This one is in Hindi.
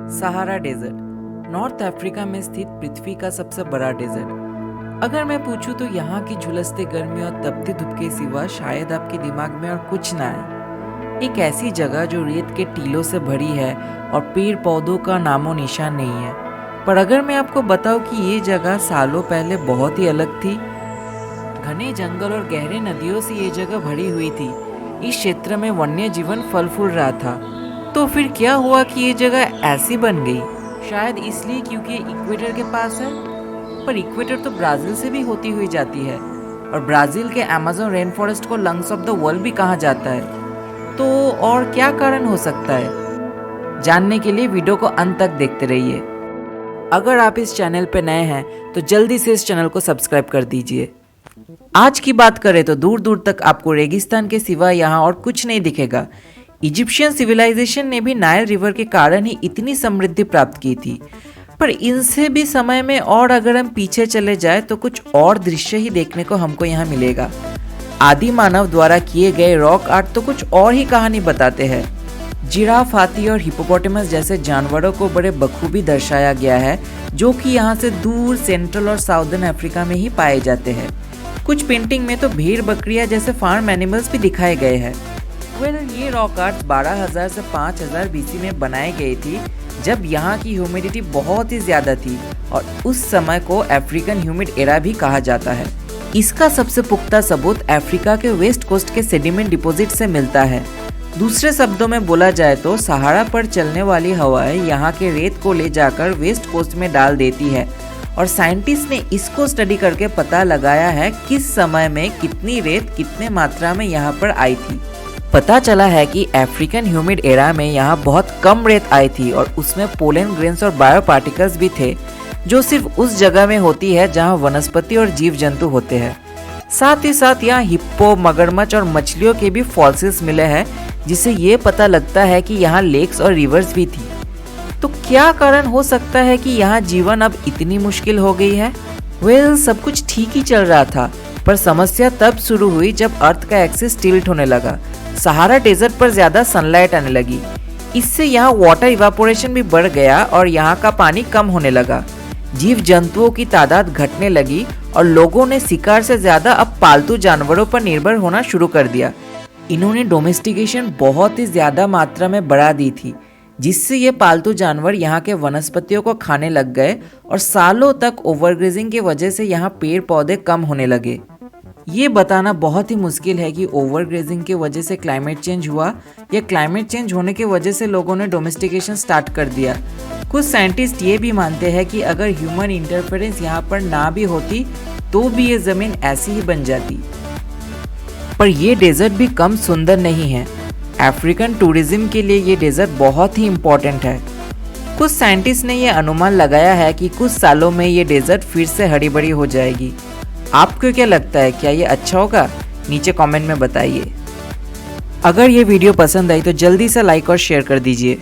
सहारा डेजर्ट नॉर्थ अफ्रीका में स्थित पृथ्वी का सबसे बड़ा डेजर्ट। अगर मैं पूछूं तो यहाँ की झुलसते गर्मी और तपते धूप के सिवा शायद आपके दिमाग में और कुछ ना आए। एक ऐसी जगह जो रेत के टीलों से भरी है और पेड़ पौधों का नामो निशान नहीं है। पर अगर मैं आपको बताऊं कि ये जगह सालों पहले बहुत ही अलग थी, घने जंगल और गहरे नदियों से ये जगह भरी हुई थी। इस क्षेत्र में वन्य जीवन फल फूल रहा था। तो फिर क्या हुआ कि ये जगह ऐसी बन गई? शायद इसलिए क्योंकि इक्वेटर के पास है। पर इक्वेटर तो ब्राजील से भी होती हुई जाती है और ब्राजील के अमेज़न रेन फॉरेस्ट को लंग्स ऑफ द वर्ल्ड भी कहा जाता है। तो और क्या कारण हो सकता है? जानने के लिए वीडियो को अंत तक देखते रहिए। अगर आप इस चैनल पर नए हैं तो जल्दी से इस चैनल को सब्सक्राइब कर दीजिए। आज की बात करें तो दूर दूर तक आपको रेगिस्तान के सिवा यहाँ और कुछ नहीं दिखेगा। इजिप्शियन सिविलाइजेशन ने भी नाइल रिवर के कारण ही इतनी समृद्धि प्राप्त की थी। पर इनसे भी समय में और अगर हम पीछे चले जाए तो कुछ और दृश्य ही देखने को हमको यहाँ मिलेगा। आदि मानव द्वारा किए गए रॉक आर्ट तो कुछ और ही कहानी बताते हैं। जिराफ, हाथी और हिप्पोपोटामस जैसे जानवरों को बड़े बखूबी दर्शाया गया है, जो कि यहाँ से दूर सेंट्रल और साउदर्न अफ्रीका में ही पाए जाते हैं। कुछ पेंटिंग में तो भेड़ बकरियां जैसे फार्म एनिमल्स भी दिखाए गए हैं। ये रॉक आर्ट 12,000 से 5,000 बीसी में बनाई गई थी, जब यहाँ की ह्यूमिडिटी बहुत ही ज्यादा थी और उस समय को अफ्रीकन ह्यूमिड एरा भी कहा जाता है। इसका सबसे पुख्ता सबूत अफ्रीका के वेस्ट कोस्ट के सेडिमेंट डिपॉजिट से मिलता है। दूसरे शब्दों में बोला जाए तो सहारा पर चलने वाली हवाएं यहाँ के रेत को ले जाकर वेस्ट कोस्ट में डाल देती है और साइंटिस्ट ने इसको स्टडी करके पता लगाया है किस समय में कितनी रेत कितने मात्रा में यहाँ पर आई थी। पता चला है कि अफ्रीकन ह्यूमिड एरा में यहाँ बहुत कम रेत आई थी और उसमें पोलन ग्रेन्स और बायो पार्टिकल्स भी थे, जो सिर्फ उस जगह में होती है जहाँ वनस्पति और जीव जंतु होते हैं। साथ ही साथ यहाँ हिप्पो, मगरमच्छ और मछलियों के भी फॉसिल्स मिले हैं, जिससे ये पता लगता है कि यहाँ लेक्स और रिवर्स भी थी। तो क्या कारण हो सकता है कि यहाँ जीवन अब इतनी मुश्किल हो गई है? सब कुछ ठीक ही चल रहा था, पर समस्या तब शुरू हुई जब अर्थ का एक्सिस टिल्ट होने लगा। सहारा डेजर्ट पर ज्यादा सनलाइट आने लगी। इससे यहाँ वाटर इवापोरेशन भी बढ़ गया और यहाँ का पानी कम होने लगा। जीव जंतुओं की तादाद घटने लगी और लोगों ने शिकार से ज्यादा अब पालतू जानवरों पर निर्भर होना शुरू कर दिया। इन्होंने डोमेस्टिकेशन बहुत ही ज्यादा मात्रा में बढ़ा दी थी, जिससे ये पालतू जानवर यहाँ के वनस्पतियों को खाने लग गए और सालों तक ओवरग्रेजिंग की वजह से यहाँ पेड़ पौधे कम होने लगे। ये बताना बहुत ही मुश्किल है कि ओवरग्रेजिंग की वजह से क्लाइमेट चेंज हुआ या क्लाइमेट चेंज होने की वजह से लोगों ने डोमेस्टिकेशन स्टार्ट कर दिया। कुछ साइंटिस्ट ये भी मानते हैं कि अगर ह्यूमन इंटरफेरेंस यहाँ पर ना भी होती तो भी ये जमीन ऐसी ही बन जाती। पर ये डेजर्ट भी कम सुंदर नहीं है। अफ्रीकन टूरिज्म के लिए ये डेजर्ट बहुत ही इम्पोर्टेंट है। कुछ साइंटिस्ट ने यह अनुमान लगाया है कि कुछ सालों में ये डेजर्ट फिर से हरी भरी हो जाएगी। आपको क्या लगता है, क्या ये अच्छा होगा? नीचे कमेंट में बताइए। अगर ये वीडियो पसंद आई तो जल्दी से लाइक और शेयर कर दीजिए।